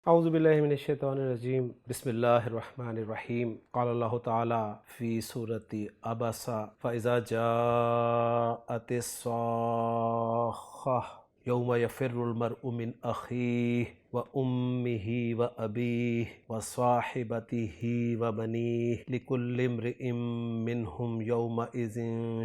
اعوذ باللہ من الشیطان الرجیم بسم اللہ الرحمن الرحیم قال اللہ تعالی فی سورۃ عبسہ فاذا جاءت الصاخہ یوم یفر المرء من اخیہ وامہ وابیہ وصاحبتہ وبنیہ لکل امرئ منہم یومئذ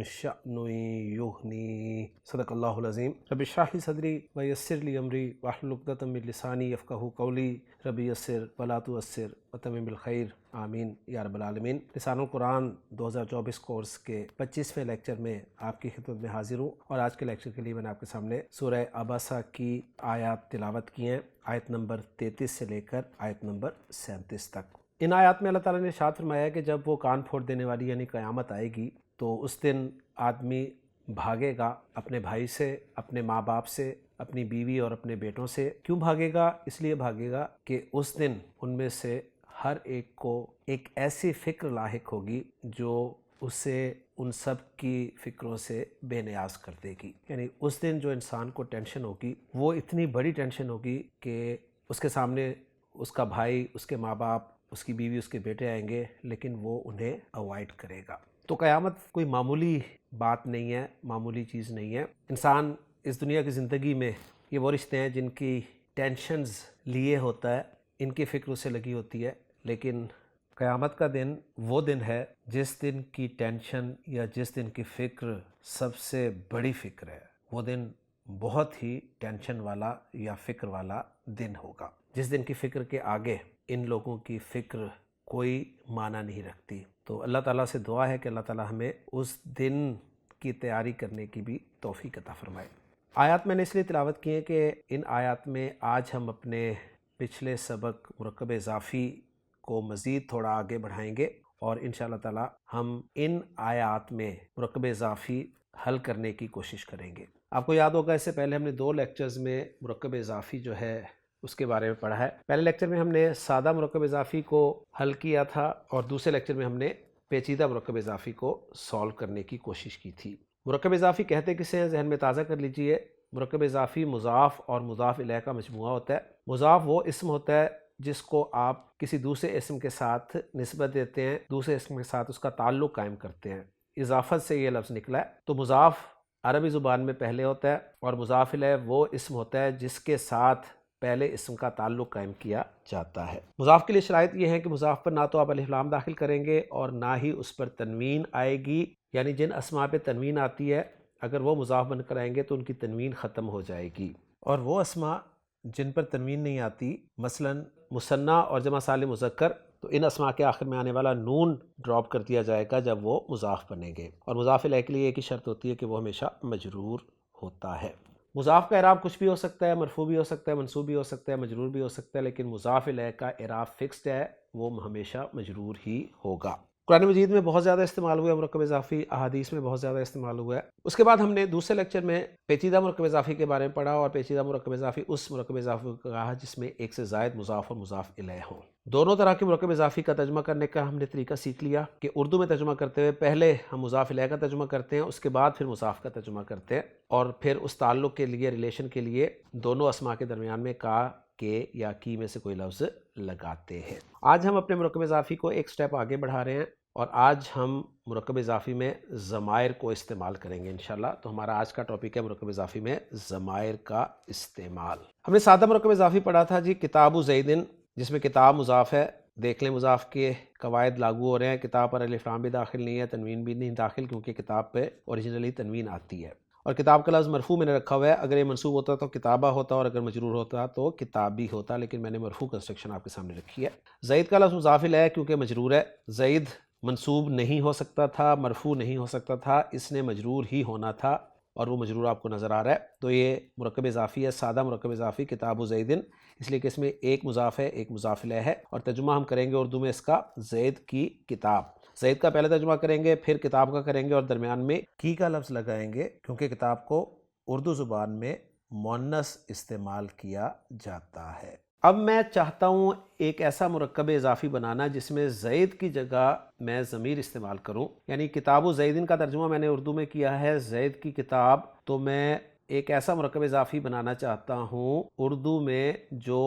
شأن یغنیہ۔ صدق اللہ العظیم۔ رب اشرح لی صدری ویسر لی امری واحلل عقدۃ من لسانی یفقہوا قولی ربی یسر ولا تعسر وتمم بالخیر آمین یا رب العالمین۔ لسان القرآن 2024 کورس کے 25ویں لیکچر میں آپ کی خدمت میں حاضر ہوں، اور آج کے لیکچر کے لیے میں نے آپ کے سامنے سورہ عبسہ کی آیات تلاوت کی ہیں، آیت نمبر 33 سے لے کر آیت نمبر 37 تک۔ ان آیات میں اللہ تعالیٰ نے ارشاد فرمایا کہ جب وہ کان پھوڑ دینے والی یعنی قیامت آئے گی تو اس دن آدمی بھاگے گا اپنے بھائی سے، اپنے ماں باپ سے، اپنی بیوی اور اپنے بیٹوں سے۔ کیوں بھاگے گا؟ اس لیے بھاگے گا کہ اس دن ان میں سے ہر ایک کو ایک ایسی فکر لاحق ہوگی جو اسے ان سب کی فکروں سے بے نیاز کر دے گی۔ یعنی اس دن جو انسان کو ٹینشن ہوگی وہ اتنی بڑی ٹینشن ہوگی کہ اس کے سامنے اس کا بھائی، اس کے ماں باپ، اس کی بیوی، اس کے بیٹے آئیں گے، لیکن وہ انہیں اوائڈ کرے گا۔ تو قیامت کوئی معمولی بات نہیں ہے، معمولی چیز نہیں ہے۔ انسان اس دنیا کی زندگی میں یہ وہ رشتے ہیں جن کی ٹینشنز لیے ہوتا ہے، ان کی فکر اسے لگی ہوتی ہے، لیکن قیامت کا دن وہ دن ہے جس دن کی ٹینشن یا جس دن کی فکر سب سے بڑی فکر ہے۔ وہ دن بہت ہی ٹینشن والا یا فکر والا دن ہوگا، جس دن کی فکر کے آگے ان لوگوں کی فکر کوئی معنی نہیں رکھتی۔ تو اللہ تعالیٰ سے دعا ہے کہ اللہ تعالیٰ ہمیں اس دن کی تیاری کرنے کی بھی توفیق عطا فرمائے۔ آیات میں نے اس لیے تلاوت کی ہیں کہ ان آیات میں آج ہم اپنے پچھلے سبق مرکب اضافی کو مزید تھوڑا آگے بڑھائیں گے، اور انشاءاللہ تعالیٰ ہم ان آیات میں مرکب اضافی حل کرنے کی کوشش کریں گے۔ آپ کو یاد ہوگا اس سے پہلے ہم نے 2 لیکچرز میں مرکب اضافی جو ہے اس کے بارے میں پڑھا ہے۔ پہلے لیکچر میں ہم نے سادہ مرکب اضافی کو حل کیا تھا، اور دوسرے لیکچر میں ہم نے پیچیدہ مرکب اضافی کو سالو کرنے کی کوشش کی تھی۔ مرکب اضافی کہتے کسے ہیں؟ ذہن میں تازہ کر لیجئے۔ مرکب اضافی مضاف اور مضاف الیہ کا مجموعہ ہوتا ہے۔ مضاف وہ اسم ہوتا ہے جس کو آپ کسی دوسرے اسم کے ساتھ نسبت دیتے ہیں، دوسرے اسم کے ساتھ اس کا تعلق قائم کرتے ہیں۔ اضافت سے یہ لفظ نکلا ہے۔ تو مضاف عربی زبان میں پہلے ہوتا ہے، اور مضاف الیہ وہ اسم ہوتا ہے جس کے ساتھ پہلے اسم کا تعلق قائم کیا جاتا ہے۔ مضاف کے لیے شرائط یہ ہے کہ مضاف پر نہ تو آپ الف لام داخل کریں گے اور نہ ہی اس پر تنوین آئے گی، یعنی جن اسماء پہ تنوین آتی ہے اگر وہ مضاف بن کر آئیں گے تو ان کی تنوین ختم ہو جائے گی، اور وہ اسماء جن پر تنوین نہیں آتی، مثلا مثنیٰ اور جمع سالم مذکر، تو ان اسماء کے آخر میں آنے والا نون ڈراپ کر دیا جائے گا جب وہ مضاف بنیں گے، اور مضاف الیہ کے لیے ایک ہی شرط ہوتی ہے کہ وہ ہمیشہ مجرور ہوتا ہے۔ مضاف کا اعراب کچھ بھی ہو سکتا ہے، مرفوع بھی ہو سکتا ہے، منصوب بھی ہو سکتا ہے، مجرور بھی ہو سکتا ہے، لیکن مضاف الیہ کا اعراب فکسڈ ہے، وہ ہمیشہ مجرور ہی ہوگا۔ قرآن مجید میں بہت زیادہ استعمال ہوا ہے مرکب اضافی، احادیث میں بہت زیادہ استعمال ہوا ہے۔ اس کے بعد ہم نے دوسرے لیکچر میں پیچیدہ مرکب اضافی کے بارے میں پڑھا، اور پیچیدہ مرکب اضافی اس مرکب اضافی کو کہا جس میں ایک سے زائد مضاف اور مضاف الیہ ہوں۔ دونوں طرح کے مرکب اضافی کا ترجمہ کرنے کا ہم نے طریقہ سیکھ لیا کہ اردو میں ترجمہ کرتے ہوئے پہلے ہم مضاف الیہ کا ترجمہ کرتے ہیں، اس کے بعد پھر مضاف کا ترجمہ کرتے ہیں، اور پھر اس تعلق کے لیے، ریلیشن کے لیے دونوں اسماء کے درمیان میں کا، کے یا کی میں سے کوئی لفظ لگاتے ہیں۔ آج ہم اپنے مرکب اضافی کو ایک سٹیپ آگے بڑھا رہے ہیں، اور آج ہم مرکب اضافی میں ضمائر کو استعمال کریں گے انشاءاللہ۔ تو ہمارا آج کا ٹاپک ہے مرکب اضافی میں ضمائر کا استعمال۔ ہم نے سادہ مرکب اضافی پڑھا تھا جی، کتاب زیدن، جس میں کتاب مضاف ہے۔ دیکھ لیں مضاف کے قواعد لاگو ہو رہے ہیں، کتاب پر الف لام بھی داخل نہیں ہے، تنوین بھی نہیں داخل، کیونکہ کتاب پہ اوریجنلی تنوین آتی ہے، اور کتاب کا لفظ مرفوع میں نے رکھا ہوا ہے۔ اگر یہ منصوب ہوتا تو کتابہ ہوتا، اور اگر مجرور ہوتا تو کتابی ہوتا، لیکن میں نے مرفوع کنسٹرکشن آپ کے سامنے رکھی ہے۔ زید کا لفظ مضاف الیہ ہے کیونکہ مجرور ہے۔ زید منصوب نہیں ہو سکتا تھا، مرفوع نہیں ہو سکتا تھا، اس نے مجرور ہی ہونا تھا، اور وہ مجرور آپ کو نظر آ رہا ہے۔ تو یہ مرکب اضافی ہے، سادہ مرکب اضافی، کتاب زیدن، اس لیے کہ اس میں ایک مضاف ہے، ایک مضاف الیہ ہے، اور ترجمہ ہم کریں گے اردو میں اس کا زید کی کتاب۔ زید کا پہلے ترجمہ کریں گے، پھر کتاب کا کریں گے، اور درمیان میں کی کا لفظ لگائیں گے، کیونکہ کتاب کو اردو زبان میں مؤنث استعمال کیا جاتا ہے۔ اب میں چاہتا ہوں ایک ایسا مرکب اضافی بنانا جس میں زید کی جگہ میں ضمیر استعمال کروں، یعنی کتاب زیدن کا ترجمہ میں نے اردو میں کیا ہے زید کی کتاب، تو میں ایک ایسا مرکب اضافی بنانا چاہتا ہوں اردو میں جو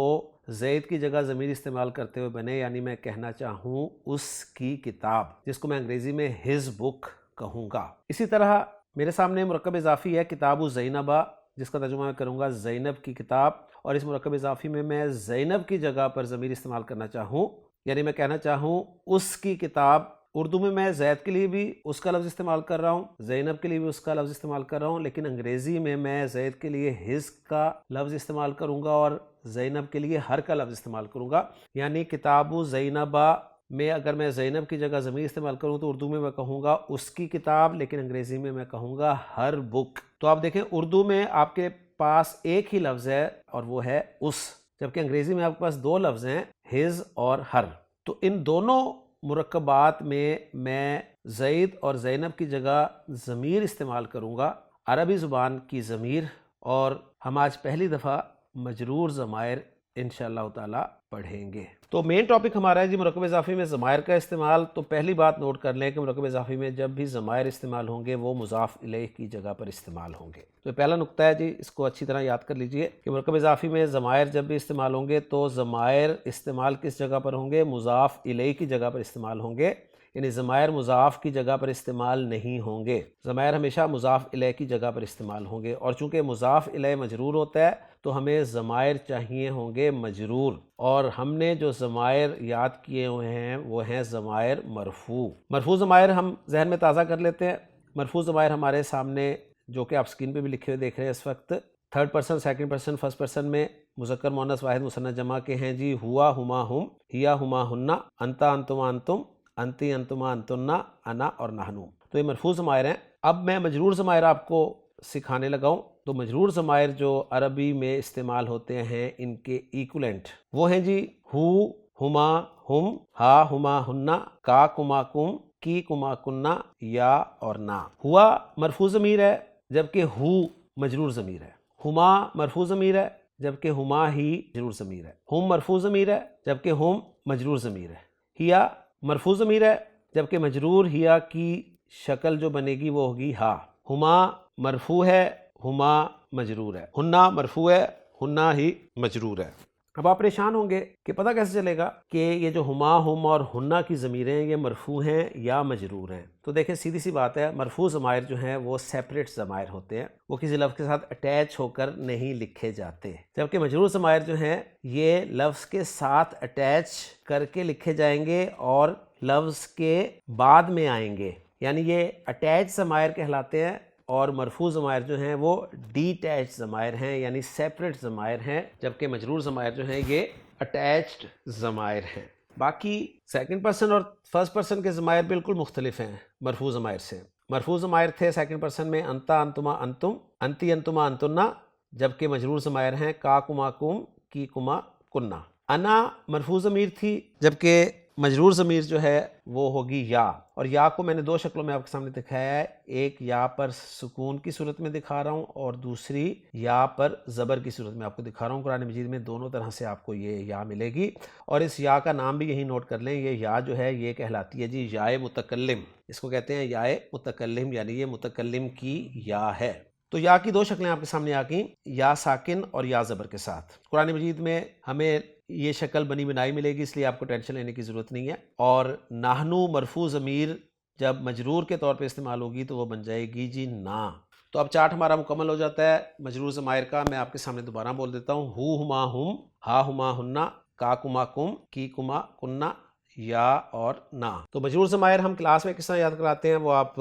زید کی جگہ ضمیر استعمال کرتے ہوئے بنے، یعنی میں کہنا چاہوں اس کی کتاب، جس کو میں انگریزی میں ہز بک کہوں گا۔ اسی طرح میرے سامنے مرکب اضافی ہے کتاب زینبہ، جس کا ترجمہ میں کروں گا زینب کی کتاب، اور اس مرکب اضافی میں زینب کی جگہ پر ضمیر استعمال کرنا چاہوں، یعنی میں کہنا چاہوں اس کی کتاب۔ اردو میں زید کے لیے بھی اس کا لفظ استعمال کر رہا ہوں، زینب کے لیے بھی اس کا لفظ استعمال کر رہا ہوں، لیکن انگریزی میں زید کے لیے ہز کا لفظ استعمال کروں گا اور زینب کے لیے ہر کا لفظ استعمال کروں گا۔ یعنی کتاب زینبہ میں اگر میں زینب کی جگہ ضمیر استعمال کروں تو اردو میں کہوں گا اس کی کتاب، لیکن انگریزی میں کہوں گا ہر بک۔ تو آپ دیکھیں اردو میں آپ کے پاس ایک ہی لفظ ہے اور وہ ہے اس، جبکہ انگریزی میں آپ کے پاس دو لفظ ہیں، ہز اور ہر۔ تو ان دونوں مرکبات میں زید اور زینب کی جگہ ضمیر استعمال کروں گا، عربی زبان کی ضمیر، اور ہم آج پہلی دفعہ مجرور ضمائر انشاءاللہ تعالی پڑھیں گے۔ تو مین ٹاپک ہمارا ہے جی مرکب اضافی میں ضمائر کا استعمال۔ تو پہلی بات نوٹ کر لیں کہ مرکب اضافی میں جب بھی ضمائر استعمال ہوں گے وہ مضاف الیہ کی جگہ پر استعمال ہوں گے۔ تو پہلا نقطہ ہے جی، اس کو اچھی طرح یاد کر لیجئے کہ مرکب اضافی میں ضمائر جب بھی استعمال ہوں گے تو ضمائر استعمال کس جگہ پر ہوں گے؟ مضاف الیہ کی جگہ پر استعمال ہوں گے، یعنی ضمائر مضاف کی جگہ پر استعمال نہیں ہوں گے، ضمائر ہمیشہ مضاف الیہ کی جگہ پر استعمال ہوں گے۔ اور چونکہ مضاف الیہ مجرور ہوتا ہے تو ہمیں ضمائر چاہیے ہوں گے مجرور، اور ہم نے جو ضمائر یاد کیے ہوئے ہیں وہ ہیں ضمائر مرفوع۔ مرفوع ضمائر ہم ذہن میں تازہ کر لیتے ہیں۔ مرفوع ضمائر ہمارے سامنے جو کہ آپ اسکرین پہ بھی لکھے ہوئے دیکھ رہے ہیں اس وقت، third person, second person, first person میں مذکر مؤنث واحد مثنیٰ جمع کے ہیں جی، ہوا ہما ہم، ہیا ہما ہنہ، انتا انتما انتم، انتی انتما انتنا، انا اور نحنو۔ تو یہ مرفوع ضمائر ہیں۔ اب میں مجرور ضمائر آپ کو سکھانے لگا ہوں۔ تو مجرور ضمائر جو عربی میں استعمال ہوتے ہیں ان کے ایکولنٹ وہ ہیں جی ہو، ہما ہم، ہا ہما ہنہ، کا کما کم، کی کما کنہ، یا اور نا۔ ہوا مرفوع ضمیر ہے جبکہ ہو مجرور ضمیر ہے، ہما مرفوع ضمیر ہے جبکہ ہما ہی مجرور ضمیر ہے، ہم مرفوع ضمیر ہے جبکہ ہم مجرور ضمیر ہے، ہیا مرفوع ضمیر ہے جبکہ مجرور ہیا کی شکل جو بنے گی وہ ہوگی ہا، ہما مرفوع ہے، ہما مجرور ہے، ہنہ مرفوع ہے، ہنہ ہی مجرور ہے۔ اب آپ پریشان ہوں گے کہ پتہ کیسے چلے گا کہ یہ جو ہما، ہم اور ہنہ کی ضمیریں یہ مرفوع ہیں یا مجرور ہیں؟ تو دیکھیں سیدھی سی بات ہے، مرفوع ضمائر جو ہیں وہ سیپریٹ ضمائر ہوتے ہیں، وہ کسی لفظ کے ساتھ اٹیچ ہو کر نہیں لکھے جاتے، جبکہ مجرور ضمائر جو ہیں یہ لفظ کے ساتھ اٹیچ کر کے لکھے جائیں گے اور لفظ کے بعد میں آئیں گے، یعنی یہ اٹیچ ضمائر کہلاتے ہیں، اور مرفوع ضمائر جو ہیں وہ ڈی اٹیچ ضمائر ہیں، یعنی سیپریٹ ضمائر ہیں، جبکہ مجرور ضمائر جو ہیں یہ اٹیچڈ ضمائر ہیں۔ باقی سیکنڈ پرسن اور فرسٹ پرسن کے ضمائر بالکل مختلف ہیں مرفوع ضمائر سے۔ مرفوع ضمائر تھے سیکنڈ پرسن میں انتا انتما انتم، انتی انتما انتنا، جبکہ مجرور ضمائر ہیں کا کما کم، کی کما کنہ۔ انا مرفوع ضمیر تھی جبکہ مجرور ضمیر جو ہے وہ ہوگی یا، اور یا کو میں نے دو شکلوں میں آپ کے سامنے دکھایا ہے، ایک یا پر سکون کی صورت میں دکھا رہا ہوں اور دوسری یا پر زبر کی صورت میں آپ کو دکھا رہا ہوں۔ قرآن مجید میں دونوں طرح سے آپ کو یہ یا ملے گی، اور اس یا کا نام بھی یہی نوٹ کر لیں، یہ یا جو ہے یہ کہلاتی ہے جی یائے متکلم، اس کو کہتے ہیں یائے متکلم، یعنی یہ متکلم کی یا ہے۔ تو یا کی دو شکلیں آپ کے سامنے آ گئیں، یا ساکن اور یا زبر کے ساتھ۔ قرآن مجید میں ہمیں یہ شکل بنی بنائی ملے گی، اس لیے آپ کو ٹینشن لینے کی ضرورت نہیں ہے۔ اور نحنو مرفوع ضمیر جب مجرور کے طور پہ استعمال ہوگی تو وہ بن جائے گی جی نا۔ تو اب چارٹ ہمارا مکمل ہو جاتا ہے مجرور ضمائر کا۔ میں آپ کے سامنے دوبارہ بول دیتا ہوں، ہو ہما ہم، ہا ہما ہنہ، کا کما کم، کی کما کنہ، یا اور نا۔ تو مجرور ضمائر ہم کلاس میں کس طرح یاد کراتے ہیں وہ آپ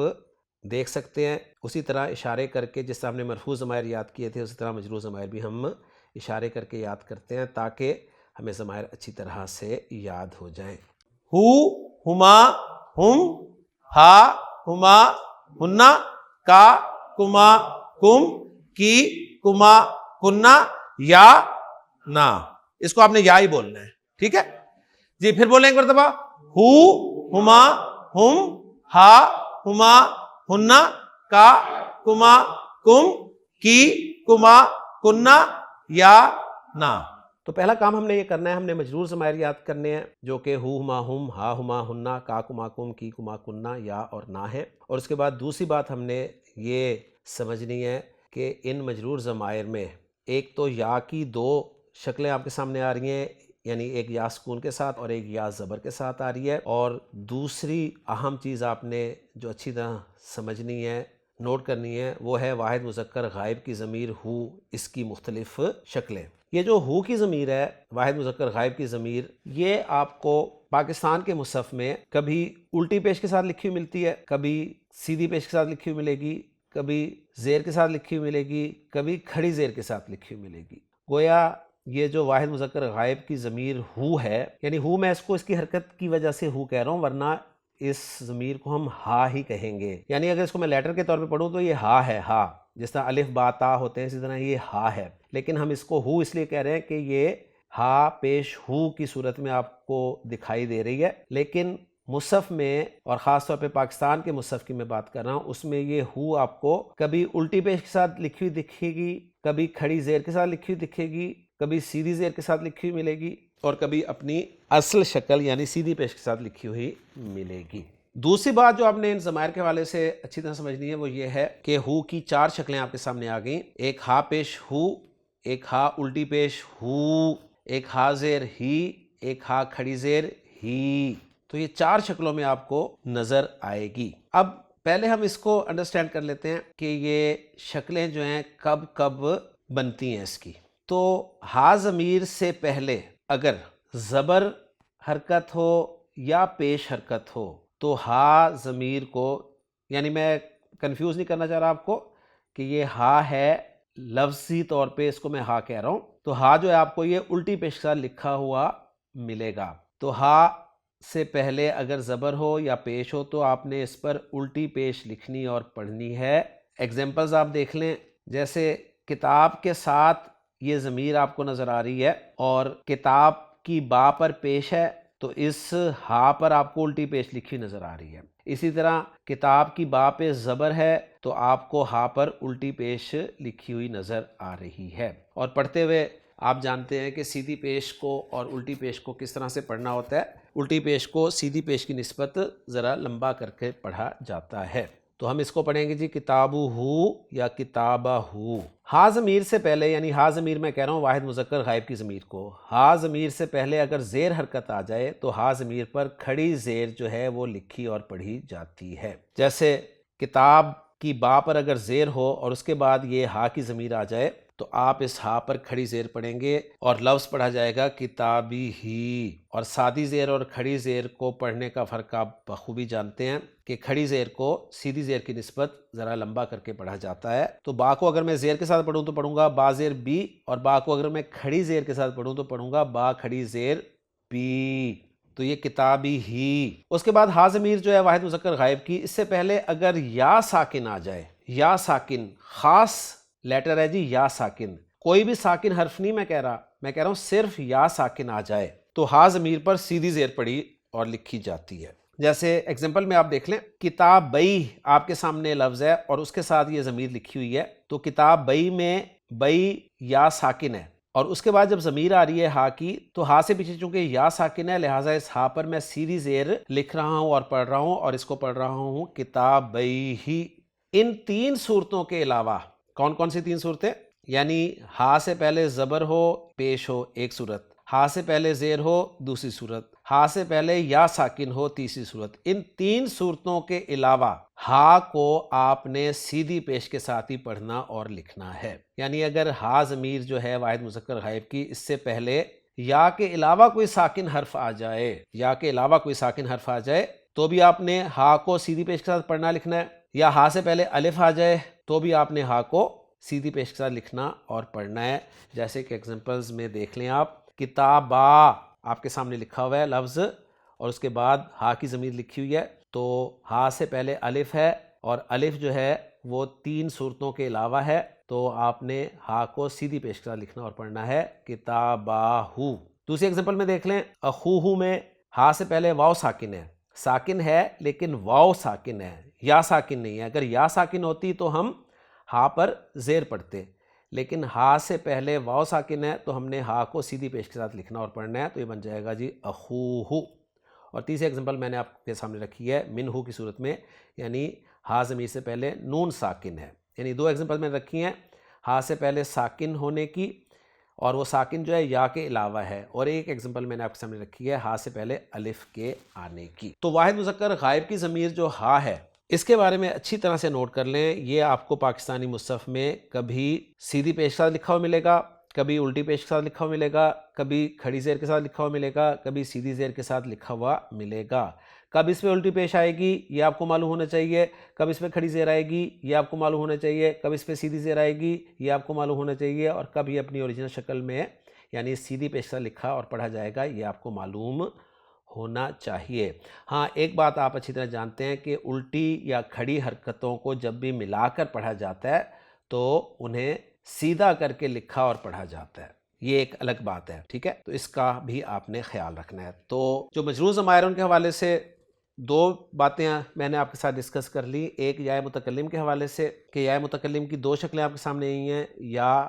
دیکھ سکتے ہیں، اسی طرح اشارے کر کے جس طرح ہم نے مرفوع ضمائر یاد کیے تھے اسی طرح مجرور ضمائر بھی ہم اشارے کر کے یاد کرتے ہیں تاکہ ہمیں ضمائر اچھی طرح سے یاد ہو جائیں۔ ہو ہما ہم، ہا ہما ہنہ، کا کما کم، کی کما کنہ، یا نا۔ اس کو آپ نے یا ہی بولنا ہے، ٹھیک ہے جی؟ پھر بولیں ایک مرتبہ، ہو ہما ہم، ہا ہما ہنہ، کا کما کم، کی کما کنہ، یا نا۔ تو پہلا کام ہم نے یہ کرنا ہے، ہم نے مجرور ضمائر یاد کرنے ہیں جو کہ ہو ہما ہم، ہا ہما ہنہ، کا کما کم، کی کما کنہ، یا اور نا ہے۔ اور اس کے بعد دوسری بات ہم نے یہ سمجھنی ہے کہ ان مجرور ضمائر میں ایک تو یا کی دو شکلیں آپ کے سامنے آ رہی ہیں، یعنی ایک یا سکون کے ساتھ اور ایک یا زبر کے ساتھ آ رہی ہے، اور دوسری اہم چیز آپ نے جو اچھی طرح سمجھنی ہے، نوٹ کرنی ہے، وہ ہے واحد مذکر غائب کی ضمیر ہو، اس کی مختلف شکلیں۔ یہ جو ہو کی ضمیر ہے، واحد مذکر غائب کی ضمیر، یہ آپ کو پاکستان کے مصحف میں کبھی الٹی پیش کے ساتھ لکھی ہوئی ملتی ہے، کبھی سیدھی پیش کے ساتھ لکھی ہوئی ملے گی، کبھی زیر کے ساتھ لکھی ہوئی ملے گی، کبھی کھڑی زیر کے ساتھ لکھی ہوئی ملے گی۔ گویا یہ جو واحد مذکر غائب کی ضمیر ہو ہے، یعنی ہو میں اس کو اس کی حرکت کی وجہ سے ہو کہہ رہا ہوں، ورنہ اس ضمیر کو ہم ہا ہی کہیں گے۔ یعنی اگر اس کو میں لیٹر کے طور پہ پڑھوں تو یہ ہا ہے، ہا، جس طرح الف با تا ہوتے ہیں اسی طرح یہ ہا ہے، لیکن ہم اس کو ہو اس لیے کہہ رہے ہیں کہ یہ ہا پیش ہو کی صورت میں آپ کو دکھائی دے رہی ہے، لیکن مصحف میں، اور خاص طور پہ پاکستان کے مصحف کی میں بات کر رہا ہوں، اس میں یہ ہو آپ کو کبھی الٹی پیش کے ساتھ لکھی ہوئی دکھے گی، کبھی کھڑی زیر کے ساتھ لکھی ہوئی دکھے گی، کبھی سیدھی زیر کے ساتھ لکھی ہوئی ملے گی، اور کبھی اپنی اصل شکل یعنی سیدھی پیش کے ساتھ لکھی ہوئی ملے گی۔ دوسری بات جو آپ نے ان ضمائر کے حوالے سے اچھی طرح سمجھنی ہے وہ یہ ہے کہ ہو کی 4 شکلیں آپ کے سامنے آ گئیں، ایک ہا پیش ہو، ایک ہا الٹی پیش ہو، ایک ہا زیر ہی، ایک ہا کھڑی زیر ہی۔ تو یہ 4 شکلوں میں آپ کو نظر آئے گی۔ اب پہلے ہم اس کو انڈرسٹینڈ کر لیتے ہیں کہ یہ شکلیں جو ہیں کب کب بنتی ہیں اس کی۔ تو ہا ضمیر سے پہلے اگر زبر حرکت ہو یا پیش حرکت ہو تو ہا ضمیر کو، یعنی میں کنفیوز نہیں کرنا چاہ رہا آپ کو کہ یہ ہا ہے، لفظی طور پہ اس کو میں ہا کہہ رہا ہوں، تو ہا جو ہے آپ کو یہ الٹی پیش کے ساتھ لکھا ہوا ملے گا۔ تو ہا سے پہلے اگر زبر ہو یا پیش ہو تو آپ نے اس پر الٹی پیش لکھنی اور پڑھنی ہے۔ ایگزامپلز آپ دیکھ لیں، جیسے کتاب کے ساتھ یہ ضمیر آپ کو نظر آ رہی ہے اور کتاب کی با پر پیش ہے، تو اس ہا پر آپ کو الٹی پیش لکھی نظر آ رہی ہے۔ اسی طرح کتاب کی با پہ زبر ہے تو آپ کو ہا پر الٹی پیش لکھی ہوئی نظر آ رہی ہے۔ اور پڑھتے ہوئے آپ جانتے ہیں کہ سیدھی پیش کو اور الٹی پیش کو کس طرح سے پڑھنا ہوتا ہے۔ الٹی پیش کو سیدھی پیش کی نسبت ذرا لمبا کر کے پڑھا جاتا ہے۔ تو ہم اس کو پڑھیں گے جی کتابو ہو یا کتابہ ہو۔ ہا ضمیر سے پہلے، یعنی ہا ضمیر میں کہہ رہا ہوں واحد مذکر غائب کی ضمیر کو، ہا ضمیر سے پہلے اگر زیر حرکت آ جائے تو ہا ضمیر پر کھڑی زیر جو ہے وہ لکھی اور پڑھی جاتی ہے۔ جیسے کتاب کی با پر اگر زیر ہو اور اس کے بعد یہ ہا کی ضمیر آ جائے تو آپ اس ہا پر کھڑی زیر پڑھیں گے اور لفظ پڑھا جائے گا کتابی ہی۔ اور سادی زیر اور کھڑی زیر کو پڑھنے کا فرق آپ بخوبی جانتے ہیں کہ کھڑی زیر کو سیدھی زیر کی نسبت ذرا لمبا کر کے پڑھا جاتا ہے۔ تو با کو اگر میں زیر کے ساتھ پڑھوں تو پڑھوں گا با زیر بی، اور با کو اگر میں کھڑی زیر کے ساتھ پڑھوں تو پڑھوں گا با کھڑی زیر بی۔ تو یہ کتابی ہی۔ اس کے بعد ہا ضمیر جو ہے واحد مذکر غائب کی، اس سے پہلے اگر یا ساکن آ جائے، یا ساکن خاص لیٹر ہے جی، یا ساکن، کوئی بھی ساکن حرف نہیں میں کہہ رہا ہوں صرف یا ساکن آ جائے تو ہا ضمیر پر سیدھی زیر پڑھی اور لکھی جاتی ہے۔ جیسے ایگزامپل میں آپ دیکھ لیں، کتاب بئی آپ کے سامنے لفظ ہے اور اس کے ساتھ یہ ضمیر لکھی ہوئی ہے، تو کتاب بئی میں بئی یا ساکن ہے، اور اس کے بعد جب ضمیر آ رہی ہے ہا کی تو ہا سے پیچھے چونکہ یا ساکن ہے لہٰذا اس ہا پر میں سیدھی زیر لکھ رہا ہوں اور پڑھ رہا ہوں، اور اس کو پڑھ رہا ہوں کتاب بئی ہی۔ ان 3 صورتوں کے علاوہ کون کون سی 3 صورتیں؟ یعنی ہا سے پہلے زبر ہو پیش ہو ایک صورت، ہا سے پہلے زیر ہو دوسری صورت، ہا سے پہلے یا ساکن ہو تیسری صورت۔ ان 3 صورتوں کے علاوہ ہا کو آپ نے سیدھی پیش کے ساتھ ہی پڑھنا اور لکھنا ہے۔ یعنی اگر ہا ضمیر جو ہے واحد مذکر غائب کی، اس سے پہلے یا کے علاوہ کوئی ساکن حرف آ جائے، یا کے علاوہ کوئی ساکن حرف آ جائے تو بھی آپ نے ہا کو سیدھی پیش کے ساتھ پڑھنا لکھنا ہے، یا ہا سے پہلے الف آ جائے تو بھی آپ نے ہا کو سیدھی پیش کے ساتھ لکھنا اور پڑھنا ہے۔ جیسے کہ ایگزامپلز میں دیکھ لیں آپ، کتابہ آپ کے سامنے لکھا ہوا ہے لفظ اور اس کے بعد ہا کی ضمیر لکھی ہوئی ہے، تو ہا سے پہلے الف ہے اور الف جو ہے وہ 3 صورتوں کے علاوہ ہے، تو آپ نے ہا کو سیدھی پیش کے ساتھ لکھنا اور پڑھنا ہے کتاباہو۔ دوسری ایگزامپل میں دیکھ لیں، اخوہو میں ہا سے پہلے واو ساکن ہے لیکن واو ساکن ہے، یا ساکن نہیں ہے۔ اگر یا ساکن ہوتی تو ہم ہا پر زیر پڑھتے، لیکن ہا سے پہلے واو ساکن ہے تو ہم نے ہا کو سیدھی پیش کے ساتھ لکھنا اور پڑھنا ہے، تو یہ بن جائے گا جی اخوہو۔ اور تیسری ایگزامپل میں نے آپ کے سامنے رکھی ہے منہو کی صورت میں، یعنی ہا ضمیر سے پہلے نون ساکن ہے۔ یعنی 2 ایگزامپل میں نے رکھی ہیں، ہا سے پہلے ساکن ہونے کی اور وہ ساکن جو ہے یا کے علاوہ ہے. اور ایک ایگزامپل میں نے آپ کے سامنے رکھی ہے ہا سے پہلے الف کے آنے کی. تو واحد مذکر غائب کی ضمیر جو ہا ہے اس کے بارے میں اچھی طرح سے نوٹ کر لیں. یہ آپ کو پاکستانی مصحف میں کبھی سیدھی پیش کے ساتھ لکھا ہوا ملے گا, کبھی الٹی پیش کے ساتھ لکھا ہوا ملے گا, کبھی کھڑی زیر کے ساتھ لکھا ہوا ملے گا, کبھی سیدھی زیر کے ساتھ لکھا ہوا ملے گا. کب اس پہ الٹی پیش آئے گی یہ آپ کو معلوم ہونا چاہیے, کب اس پہ کھڑی زیر آئے گی یہ آپ کو معلوم ہونا چاہیے, کب اس پہ سیدھی زیر آئے گی یہ آپ کو معلوم ہونا چاہیے, اور کب یہ اپنی اوریجنل شکل میں یعنی سیدھی پیش کے ساتھ لکھا اور پڑھا جائے گا یہ آپ کو معلوم ہونا چاہیے. ہاں ایک بات آپ اچھی طرح جانتے ہیں کہ الٹی یا کھڑی حرکتوں کو جب بھی ملا کر پڑھا جاتا ہے تو انہیں سیدھا کر کے لکھا اور پڑھا جاتا ہے, یہ ایک الگ بات ہے, ٹھیک ہے. تو اس کا بھی آپ نے خیال رکھنا ہے. تو جو مجرور ضمائر ان کے حوالے سے دو باتیں میں نے آپ کے ساتھ ڈسکس کر لی. ایک یا متکلم کے حوالے سے کہ یا متکلم کی دو شکلیں آپ کے سامنے آئی ہیں, یا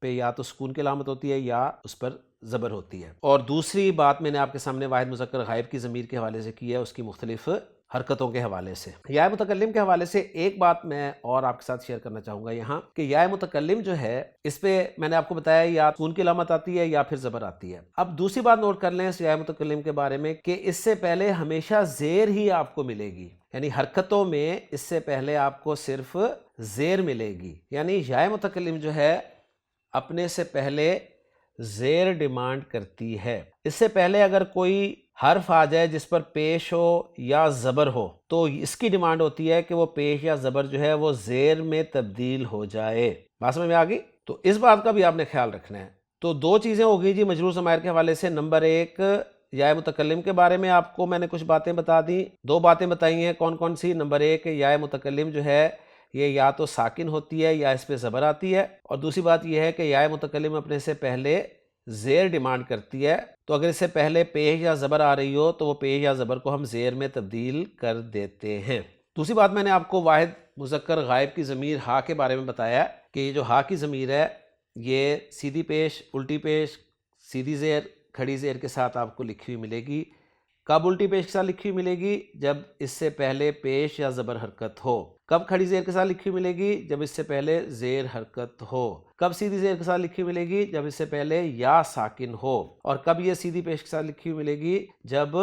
پہ یا تو سکون کی علامت ہوتی ہے یا اس پر زبر ہوتی ہے. اور دوسری بات میں نے آپ کے سامنے واحد مذکر غائب کی ضمیر کے حوالے سے کی ہے اس کی مختلف حرکتوں کے حوالے سے. یا متکلم کے حوالے سے ایک بات میں اور آپ کے ساتھ شیئر کرنا چاہوں گا یہاں کہ یا متکلم جو ہے اس پہ میں نے آپ کو بتایا یا سکون کی علامت آتی ہے یا پھر زبر آتی ہے. اب دوسری بات نوٹ کر لیں اس یا متکلم کے بارے میں کہ اس سے پہلے ہمیشہ زیر ہی آپ کو ملے گی, یعنی حرکتوں میں اس سے پہلے آپ کو صرف زیر ملے گی. یعنی یا متکلم جو ہے اپنے سے پہلے زیر ڈیمانڈ کرتی ہے. اس سے پہلے اگر کوئی حرف آ جائے جس پر پیش ہو یا زبر ہو تو اس کی ڈیمانڈ ہوتی ہے کہ وہ پیش یا زبر جو ہے وہ زیر میں تبدیل ہو جائے. بات سمجھ میں آ گئی؟ تو اس بات کا بھی آپ نے خیال رکھنا ہے. تو دو چیزیں ہو گئی جی مجرور ضمائر کے حوالے سے. نمبر ایک یا متکلم کے بارے میں آپ کو میں نے کچھ باتیں بتا دیں, دو باتیں بتائی ہیں. کون کون سی؟ نمبر ایک یا متکلم جو ہے یہ یا تو ساکن ہوتی ہے یا اس پہ زبر آتی ہے, اور دوسری بات یہ ہے کہ یا متکلم اپنے سے پہلے زیر ڈیمانڈ کرتی ہے. تو اگر اس سے پہلے پیش یا زبر آ رہی ہو تو وہ پیش یا زبر کو ہم زیر میں تبدیل کر دیتے ہیں. دوسری بات میں نے آپ کو واحد مذکر غائب کی ضمیر ہا کے بارے میں بتایا کہ یہ جو ہا کی ضمیر ہے یہ سیدھی پیش, الٹی پیش, سیدھی زیر, کھڑی زیر کے ساتھ آپ کو لکھی ہوئی ملے گی. کب الٹی پیش کے ساتھ لکھی ہوئی ملے گی؟ جب اس سے پہلے پیش یا زبر حرکت ہو. کب کھڑی زیر کے ساتھ لکھی ہوئی ملے گی؟ جب اس سے پہلے زیر حرکت ہو. کب سیدھی زیر کے ساتھ لکھی ہوئی ملے گی؟ جب اس سے پہلے یا ساکن ہو. اور کب یہ سیدھی پیش کے ساتھ لکھی ہوئی ملے گی؟ جب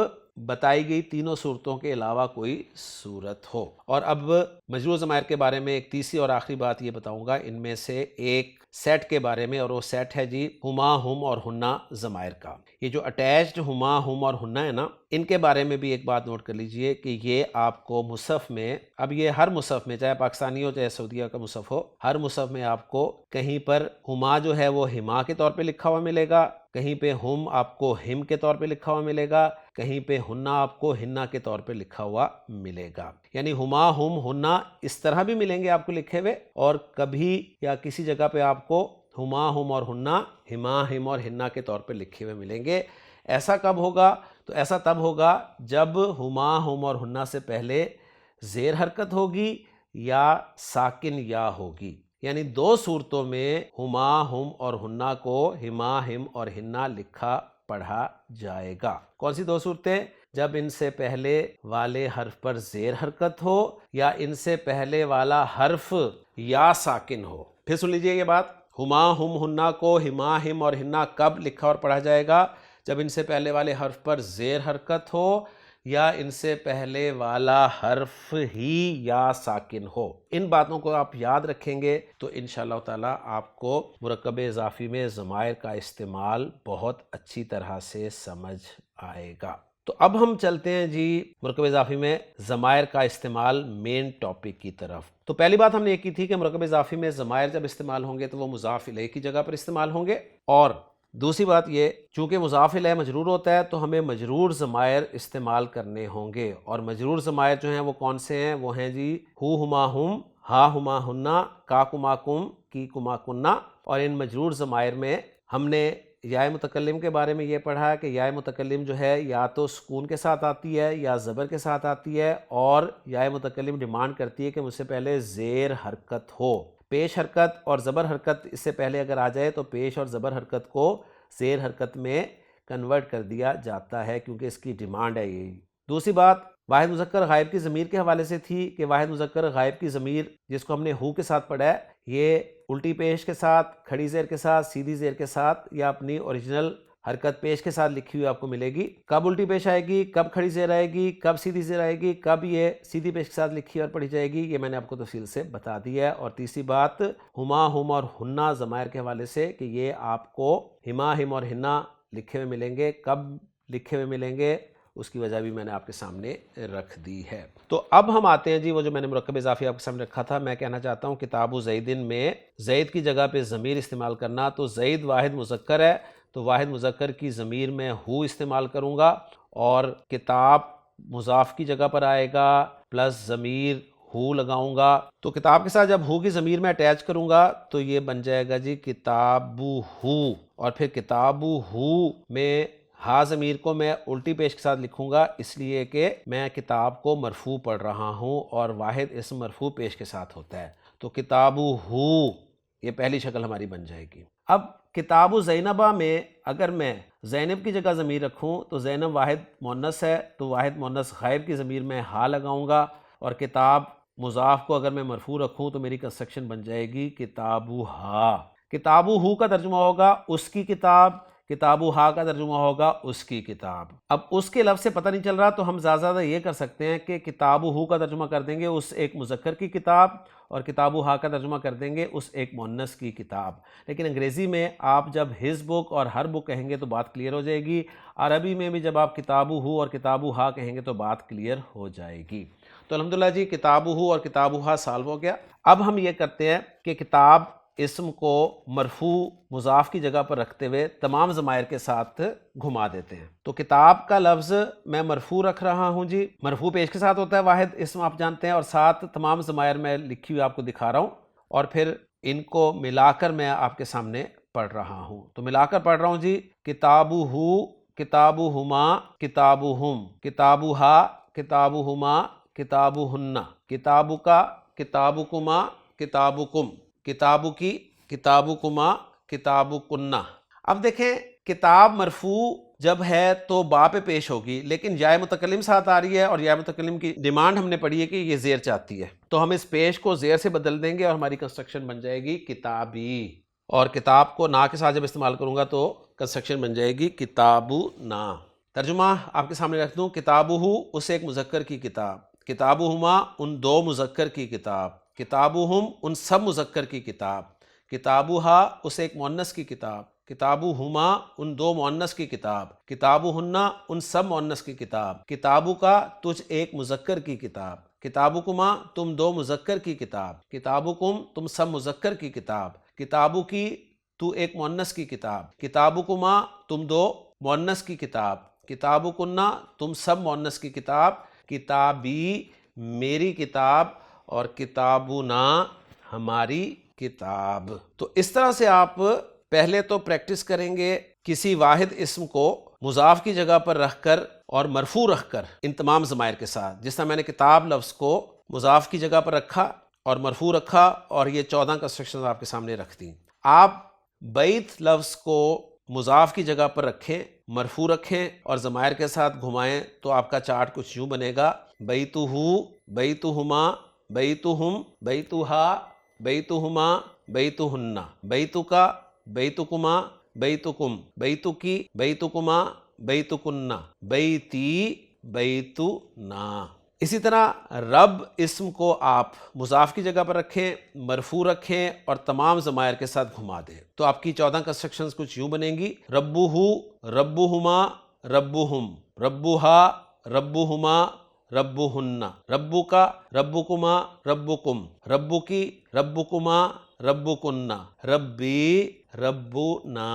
بتائی گئی تینوں صورتوں کے علاوہ کوئی صورت ہو. اور اب مجرور ضمائر کے بارے میں ایک تیسری اور آخری بات یہ بتاؤں گا ان میں سے ایک سیٹ کے بارے میں, اور وہ سیٹ ہے جی ہما, ہم اور ہنہ ضمائر کا. یہ جو اٹیچڈ ہما, ہم اور ہنہ ہے نا, ان کے بارے میں بھی ایک بات نوٹ کر لیجئے کہ یہ آپ کو مصحف میں, اب یہ ہر مصحف میں چاہے پاکستانی ہو چاہے سعودیہ کا مصحف ہو, ہر مصحف میں آپ کو کہیں پر ہما جو ہے وہ ہما کے طور پہ لکھا ہوا ملے گا, کہیں پہ ہم آپ کو ہم کے طور پہ لکھا ہوا ملے گا, کہیں پہ ہنہ آپ کو ہنہ کے طور پہ لکھا ہوا ملے گا. یعنی ہما, ہم, ہنہ اس طرح بھی ملیں گے آپ کو لکھے ہوئے, اور کبھی یا کسی جگہ پہ آپ کو ہما, ہم اور ہنہ ہما, ہم اور ہنہ کے طور پہ لکھے ہوئے ملیں گے. ایسا کب ہوگا؟ تو ایسا تب ہوگا جب ہما, ہم اور ہنہ سے پہلے زیر حرکت ہوگی یا ساکن یا ہوگی. یعنی دو صورتوں میں ہما, ہم اور ہنہ کو ہما, ہم اور ہنہ لکھا پڑھا جائے گا. کون سی دو صورتیں؟ جب ان سے پہلے والے حرف پر زیر حرکت ہو یا ان سے پہلے والا حرف یا ساکن ہو. پھر سن لیجئے یہ بات, ہما, ہم, ہنہ کو ہما, ہم اور ہنہ کب لکھا اور پڑھا جائے گا؟ جب ان سے پہلے والے حرف پر زیر حرکت ہو یا ان سے پہلے والا حرف ہی یا ساکن ہو. ان باتوں کو آپ یاد رکھیں گے تو انشاءاللہ تعالی آپ کو مرکب اضافی میں ضمائر کا استعمال بہت اچھی طرح سے سمجھ آئے گا. تو اب ہم چلتے ہیں جی مرکب اضافی میں ضمائر کا استعمال مین ٹاپک کی طرف. تو پہلی بات ہم نے یہ کی تھی کہ مرکب اضافی میں ضمائر جب استعمال ہوں گے تو وہ مضاف الیہ کی جگہ پر استعمال ہوں گے, اور دوسری بات یہ چونکہ مضاف الیہ مجرور ہوتا ہے تو ہمیں مجرور ضمائر استعمال کرنے ہوں گے. اور مجرور ضمائر جو ہیں وہ کون سے ہیں؟ وہ ہیں جی ہو, ہما, ہم, ہا, ہما, ہنہ, کا, کما, کم, کی, کما, کنہ. اور ان مجرور ضمائر میں ہم نے یا متکلم کے بارے میں یہ پڑھا کہ یا متکلم جو ہے یا تو سکون کے ساتھ آتی ہے یا زبر کے ساتھ آتی ہے, اور یا متکلم ڈیمانڈ کرتی ہے کہ مجھ سے پہلے زیر حرکت ہو. پیش حرکت اور زبر حرکت اس سے پہلے اگر آ جائے تو پیش اور زبر حرکت کو زیر حرکت میں کنورٹ کر دیا جاتا ہے کیونکہ اس کی ڈیمانڈ ہے یہی. دوسری بات واحد مذکر غائب کی ضمیر کے حوالے سے تھی کہ واحد مذکر غائب کی ضمیر جس کو ہم نے ہو کے ساتھ پڑھا ہے یہ الٹی پیش کے ساتھ، کھڑی زیر کے ساتھ، سیدھی زیر کے ساتھ یا اپنی اوریجنل حرکت پیش کے ساتھ لکھی ہوئی آپ کو ملے گی۔ کب الٹی پیش آئے گی، کب کھڑی زیر آئے گی، کب سیدھی زیر آئے گی، کب یہ سیدھی پیش کے ساتھ لکھی اور پڑھی جائے گی، یہ میں نے آپ کو تفصیل سے بتا دیا ہے۔ اور تیسری بات، ہما، ہم اور ہنہ ضمائر کے حوالے سے کہ یہ آپ کو ہما، ہم اور ہنہ لکھے ہوئے ملیں گے، کب لکھے ہوئے ملیں گے اس کی وجہ بھی میں نے آپ کے سامنے رکھ دی ہے۔ تو اب ہم آتے ہیں جی وہ جو میں نے مرکب اضافی آپ کے سامنے رکھا تھا، میں کہنا چاہتا ہوں کتاب زیدن میں زید کی جگہ پہ ضمیر استعمال کرنا۔ تو زید واحد مذکر ہے تو واحد مذکر کی ضمیر میں ہو استعمال کروں گا، اور کتاب مضاف کی جگہ پر آئے گا پلس ضمیر ہو لگاؤں گا۔ تو کتاب کے ساتھ جب ہو کی ضمیر میں اٹیچ کروں گا تو یہ بن جائے گا جی کتابو ہو، اور پھر کتابو ہو میں ہا ضمیر کو میں الٹی پیش کے ساتھ لکھوں گا، اس لیے کہ میں کتاب کو مرفوع پڑھ رہا ہوں اور واحد اسم مرفوع پیش کے ساتھ ہوتا ہے۔ تو کتابو ہو یہ پہلی شکل ہماری بن جائے گی۔ اب کتاب زینبہ میں اگر میں زینب کی جگہ ضمیر رکھوں تو زینب واحد مؤنث ہے تو واحد مؤنث غائب کی ضمیر میں ہا لگاؤں گا، اور کتاب مضاف کو اگر میں مرفوع رکھوں تو میری کنسٹرکشن بن جائے گی کتابو ہا۔ کتابو ہو کا ترجمہ ہوگا اس کی کتاب، کتابو ہا کا ترجمہ ہوگا اس کی کتاب۔ اب اس کے لفظ سے پتہ نہیں چل رہا تو ہم زیادہ یہ کر سکتے ہیں کہ کتابو ہو کا ترجمہ کر دیں گے اس ایک مذکر کی کتاب، اور کتابو ہا کا ترجمہ کر دیں گے اس ایک مؤنث کی کتاب۔ لیکن انگریزی میں آپ جب ہز بک اور ہر بک کہیں گے تو بات کلیئر ہو جائے گی، عربی میں بھی جب آپ کتابو ہو اور کتابو ہا کہیں گے تو بات کلیئر ہو جائے گی۔ تو الحمدللہ جی کتابو ہو اور کتابو ہا سالو ہو گیا۔ اب ہم یہ کرتے ہیں کہ کتاب اسم کو مرفوع مضاف کی جگہ پر رکھتے ہوئے تمام ضمائر کے ساتھ گھما دیتے ہیں۔ تو کتاب کا لفظ میں مرفوع رکھ رہا ہوں جی، مرفوع پیش کے ساتھ ہوتا ہے واحد اسم آپ جانتے ہیں، اور ساتھ تمام ضمائر میں لکھی ہوئی آپ کو دکھا رہا ہوں، اور پھر ان کو ملا کر میں آپ کے سامنے پڑھ رہا ہوں۔ تو ملا کر پڑھ رہا ہوں جی، کتابو ہو، کتابو ہما، کتابو ہم، کتابو ہا، کتابو ہما، کتابو ہنہ، کتابو کا، کتابو کما، کتابو کم، کتابو کی، کتابو کما، کتابو کنہ۔ اب دیکھیں کتاب مرفوع جب ہے تو با پہ پیش ہوگی، لیکن یا متکلم ساتھ آ رہی ہے، اور یا متکلم کی ڈیمانڈ ہم نے پڑھی ہے کہ یہ زیر چاہتی ہے، تو ہم اس پیش کو زیر سے بدل دیں گے اور ہماری کنسٹرکشن بن جائے گی کتابی، اور کتاب کو نا کے ساتھ جب استعمال کروں گا تو کنسٹرکشن بن جائے گی کتابو نا۔ ترجمہ آپ کے سامنے رکھ دوں، کتابو ہو اس ایک مذکر کی کتاب، کتابو ہما ان دو مذکر کی کتاب، کتابو ہم ان سب مذکر کی کتاب، کتابو ہا اس ایک مؤنث کی کتاب، کتابو ہما ان دو مؤنث کی کتاب، کتابو ہنہ ان سب مؤنث کی کتاب، کتابو کا تجھ ایک مذکر کی کتاب، کتابو کما تم دو مذکر کی کتاب، کتابو کم تم سب مذکر کی کتاب، کتابو کی تو ایک مؤنث کی کتاب، کتابو کما تم دو مؤنث کی کتاب، کتابو کنہ تم سب مؤنث کی کتاب، کتابی میری کتاب، اور کتابنا ہماری کتاب۔ تو اس طرح سے آپ پہلے تو پریکٹس کریں گے کسی واحد اسم کو مضاف کی جگہ پر رکھ کر اور مرفوع رکھ کر ان تمام ضمائر کے ساتھ، جس طرح میں نے کتاب لفظ کو مضاف کی جگہ پر رکھا اور مرفوع رکھا، اور یہ 14 کنسٹرکشنز آپ کے سامنے رکھ دیں۔ آپ بیت لفظ کو مضاف کی جگہ پر رکھیں، مرفوع رکھیں اور ضمائر کے ساتھ گھمائیں تو آپ کا چارٹ کچھ یوں بنے گا، بیتہو، بیتہما، بیتہم، بیتہا، بیتہما، بیتہنہ، بیتکا، بیتکما، بیتکم، بیتکی، بیتکما، بیتکنہ، بیتی، بیتنا۔ اسی طرح رب اسم کو آپ مضاف کی جگہ پر رکھیں، مرفوع رکھیں اور تمام ضمائر کے ساتھ گھما دیں تو آپ کی 14 کنسٹرکشنز کچھ یوں بنیں گی، ربہو، ربہما، ربہم، ربہا، ربہما، ربہنہ، ربکا، ربکما، ربکم، ربکی، ربکما، ربکنہ، ربی، ربنا۔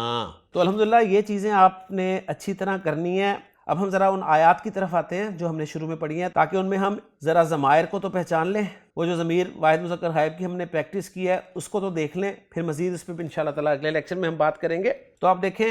تو الحمدللہ یہ چیزیں آپ نے اچھی طرح کرنی ہے۔ اب ہم ذرا ان آیات کی طرف آتے ہیں جو ہم نے شروع میں پڑھی ہیں، تاکہ ان میں ہم ذرا ضمائر کو تو پہچان لیں، وہ جو ضمیر واحد مذکر غائب کی ہم نے پریکٹس کی ہے اس کو تو دیکھ لیں، پھر مزید اس پہ انشاءاللہ تعالیٰ اگلے لیکچر میں ہم بات کریں گے۔ تو آپ دیکھیں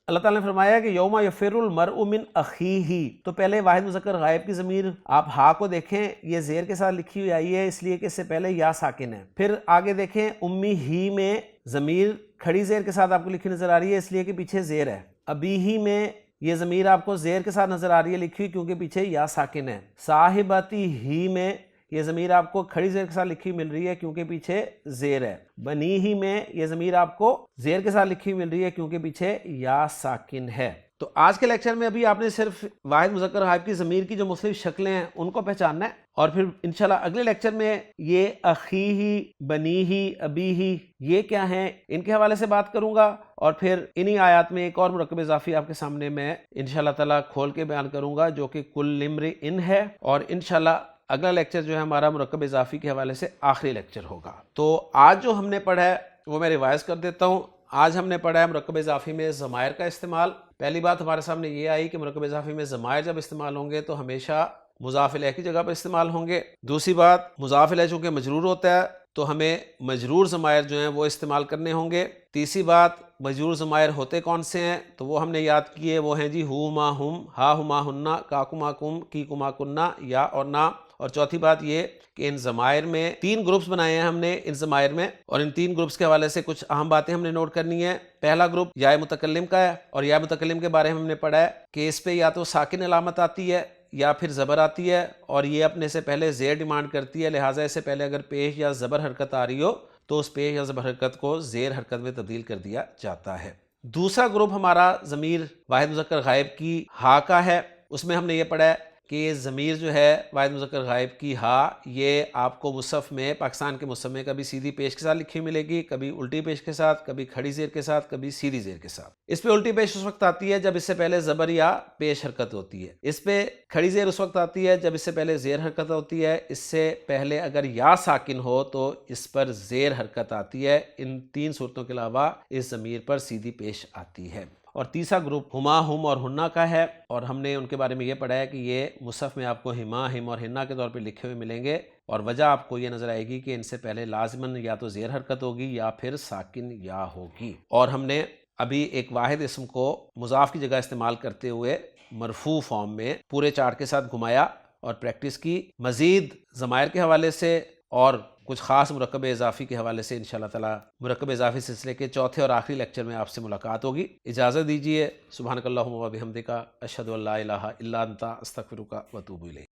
اللہ تعالیٰ نے فرمایا کہ یوم یفر المرء من اخیہ، تو پہلے واحد مذکر غائب کی ضمیر آپ ہا کو دیکھیں، یہ زیر کے ساتھ لکھی ہوئی آئی ہے اس لیے کہ اس سے پہلے یا ساکن ہے۔ پھر آگے دیکھیں امی ہی میں ضمیر کھڑی زیر کے ساتھ آپ کو لکھی نظر آ رہی ہے اس لیے کہ پیچھے زیر ہے۔ ابی ہی میں یہ ضمیر آپ کو زیر کے ساتھ نظر آ رہی ہے لکھی ہوئی کیونکہ پیچھے یا ساکن ہے۔ صاحبتی ہی میں یہ ضمیر آپ کو کھڑی زیر کے ساتھ لکھی مل رہی ہے کیونکہ پیچھے زیر ہے. بنی ہی میں یہ ضمیر آپ کو زیر کے ساتھ لکھی مل رہی ہے کیونکہ پیچھے یا ساکن ہے. تو آج کے لیکچر میں ابھی آپ نے صرف واحد مذکر غائب کی ضمیر کی جو مختلف شکلیں ہیں ان کو پہچاننا ہے، اور پھر انشاءاللہ اگلے لیکچر میں یہ اخی ہی، بنی ہی، ابی ہی یہ کیا ہیں ان کے حوالے سے بات کروں گا، اور پھر انہی آیات میں ایک اور مرکب اضافی آپ کے سامنے میں انشاءاللہ تعالیٰ کھول کے بیان کروں گا جو کہ کل امرئ ہے، اور انشاءاللہ اگلا لیکچر جو ہے ہمارا مرکب اضافی کے حوالے سے آخری لیکچر ہوگا. تو آج جو ہم نے پڑھا ہے وہ میں ریوائز کر دیتا ہوں. آج ہم نے پڑھا ہے مرکب اضافی میں ضمائر کا استعمال. پہلی بات ہمارے سامنے یہ آئی کہ مرکب اضافی میں ضمائر جب استعمال ہوں گے تو ہمیشہ مضاف الیہ کی جگہ پر استعمال ہوں گے. دوسری بات، مضاف الیہ چونکہ مجرور ہوتا ہے تو ہمیں مجرور ضمائر جو ہیں وہ استعمال کرنے ہوں گے. تیسری بات، مجرور ضمائر ہوتے کون سے ہیں تو وہ ہم نے یاد کیے، وہ ہیں جی ہو ما ہم، ہا ہما ہننا، کاکو ما کم، کی کما کننا، یا اور نا. اور چوتھی بات یہ کہ ان ضمائر میں 3 گروپس بنائے ہیں ہم نے ان ضمائر میں، اور ان 3 گروپس کے حوالے سے کچھ اہم باتیں ہم نے نوٹ کرنی ہے. پہلا گروپ یا متکلم کا ہے، اور یا متکلم کے بارے میں ہم نے پڑھا ہے کہ اس پہ یا تو ساکن علامت آتی ہے یا پھر زبر آتی ہے، اور یہ اپنے سے پہلے زیر ڈیمانڈ کرتی ہے، لہٰذا اس سے پہلے اگر پیش یا زبر حرکت آ رہی ہو تو اس پیش یا زبر حرکت کو زیر حرکت میں تبدیل کر دیا جاتا ہے. دوسرا گروپ ہمارا ضمیر واحد مذکر غائب کی ہا کا ہے. اس میں ہم نے یہ پڑھا ہے کہ یہ ضمیر جو ہے واحد مذکر غائب کی ہا، یہ آپ کو مصحف میں پاکستان کے مصحف میں کبھی سیدھی پیش کے ساتھ لکھی ملے گی، کبھی الٹی پیش کے ساتھ، کبھی کھڑی زیر کے ساتھ، کبھی سیدھی زیر کے ساتھ. اس پہ الٹی پیش اس وقت آتی ہے جب اس سے پہلے زبر یا پیش حرکت ہوتی ہے. اس پہ کھڑی زیر اس وقت آتی ہے جب اس سے پہلے زیر حرکت ہوتی ہے. اس سے پہلے اگر یا ساکن ہو تو اس پر زیر حرکت آتی ہے. ان 3 صورتوں کے علاوہ اس ضمیر پر سیدھی پیش آتی ہے. اور تیسرا گروپ ہما، ہم اور ہنہ کا ہے، اور ہم نے ان کے بارے میں یہ پڑھا ہے کہ یہ مصحف میں آپ کو ہما، ہم اور ہنہ کے طور پہ لکھے ہوئے ملیں گے، اور وجہ آپ کو یہ نظر آئے گی کہ ان سے پہلے لازماً یا تو زیر حرکت ہوگی یا پھر ساکن یا ہوگی. اور ہم نے ابھی ایک واحد اسم کو مضاف کی جگہ استعمال کرتے ہوئے مرفوع فارم میں پورے چارٹ کے ساتھ گھمایا اور پریکٹس کی. مزید ضمائر کے حوالے سے اور کچھ خاص مرکب اضافی کے حوالے سے انشاءاللہ تعالی مرکب اضافی سلسلے کے چوتھے اور آخری لیکچر میں آپ سے ملاقات ہوگی. اجازت دیجیے. سبحانک اللہم و بحمدک، اشہد ان لا الہ الا انت، استغفرک و اتوب الیک.